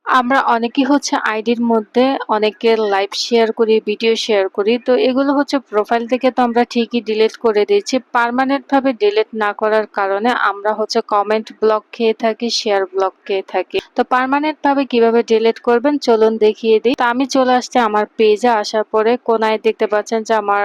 আমরা অনেকেই হচ্ছে আইডির মধ্যে অনেকের লাইভ শেয়ার করি, ভিডিও শেয়ার করি। তো এগুলো হচ্ছে প্রোফাইল থেকে তো আমরা ঠিকই ডিলিট করে দিচ্ছি। পার্মানেন্ট ভাবে ডিলিট না করার কারণে আমরা হচ্ছে কমেন্ট ব্লক খেয়ে থাকি, শেয়ার ব্লক খেয়ে থাকি। তো পার্মানেন্ট ভাবে কিভাবে ডিলিট করবেন চলুন দেখিয়ে দিই। তো আমি চলে আসছি আমার পেজে, আসার পরে কোনায় দেখতে পাচ্ছেন যে আমার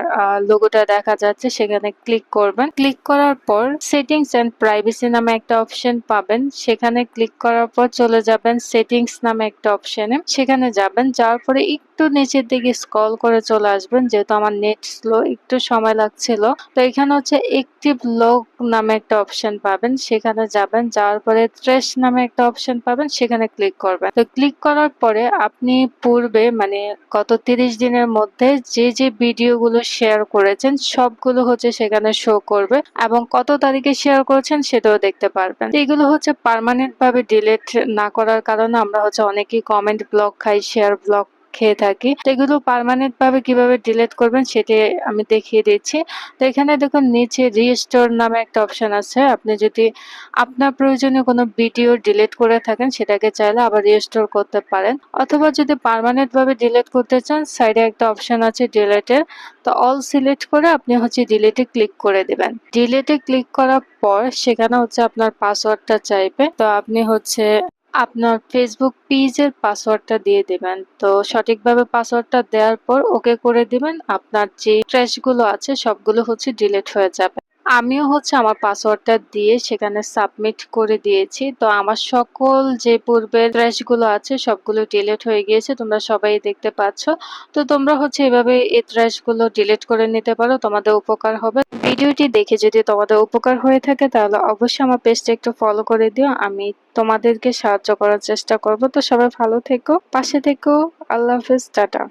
লোগোটা দেখা যাচ্ছে, সেখানে ক্লিক করবেন। ক্লিক করার পর সেটিংস এন্ড প্রাইভেসি নামে একটা অপশন পাবেন, সেখানে ক্লিক করার পর চলে যাবেন সেটিংস নামে একটা অপশনে, সেখানে যাবেন। যাওয়ার পরে একটু নিচের দিকে স্ক্রল করে চলে আসবেন, যেহেতু আমার নেট স্লো একটু সময় লাগছিল। তো এখানে হচ্ছে অ্যাক্টিভ লগ নামে একটা অপশন পাবেন, সেখানে যাবেন। যাওয়ার পরে ট্রেস নামে একটা অপশন পাবেন, সেখানে ক্লিক করবেন। তো ক্লিক করার পরে আপনি পূর্বে মানে গত 30 দিনের মধ্যে যে যে ভিডিওগুলো শেয়ার করেছেন সবগুলো হচ্ছে সেখানে শো করবে, এবং কত তারিখে শেয়ার করেছেন সেটাও দেখতে পারবেন। এগুলো হচ্ছে পার্মানেন্ট ভাবে ডিলিট না করার কারণে আমরা হচ্ছে অনেকেই কমেন্ট ব্লক খাই, শেয়ার ব্লক খেয়ে থাকি। তো এগুলো পার্মানেন্ট ভাবে কিভাবে ডিলিট করবেন সেটি আমি দেখিয়ে দিচ্ছি। তো এখানে দেখুন নিচে রিস্টোর নামে একটা অপশন আছে। আপনি যদি আপনার প্রয়োজনীয় কোনো ভিডিও ডিলিট করে থাকেন সেটাকে চাইলে আবার রিস্টোর করতে পারেন, অথবা যদি পার্মানেন্ট ভাবে ডিলিট করতে চান সাইডে একটা অপশন আছে ডিলিটের। তো অল সিলেক্ট করে আপনি হচ্ছে ডিলিটে ক্লিক করে দিবেন। ডিলিটে ক্লিক করার পর সেখানে হচ্ছে আপনার পাসওয়ার্ডটা চাইবে। তো আপনি হচ্ছে আপনার ফেসবুক পেজের পাসওয়ার্ডটা দিয়ে দিবেন। তো সঠিকভাবে পাসওয়ার্ডটা দেওয়ার পর ওকে করে দিবেন। আপনার যে ট্র্যাশ গুলো আছে সবগুলো হচ্ছে ডিলিট হয়ে যাবে। আমিও হচ্ছে আমার পাসওয়ার্ডটা দিয়ে সেখানে সাবমিট করে দিয়েছি। তো আমার সকল যে পূর্বের ট্র্যাশ গুলো আছে সবগুলো ডিলিট হয়ে গিয়েছে, তোমরা সবাই দেখতে পাচ্ছ। তো তোমরা হচ্ছে এভাবে এই ট্র্যাশ গুলো ডিলিট করে নিতে পারো, তোমাদের উপকার হবে। ভিডিওটি দেখে যদি তোমাদের উপকার হয়ে থাকে তাহলে অবশ্যই আমার পেজটা একটু ফলো করে দিও, আমি তোমাদেরকে সাহায্য করার চেষ্টা করব। তো সবাই ভালো থেকো, পাশে থেকো। আল্লাহ হাফেজ, টাটা।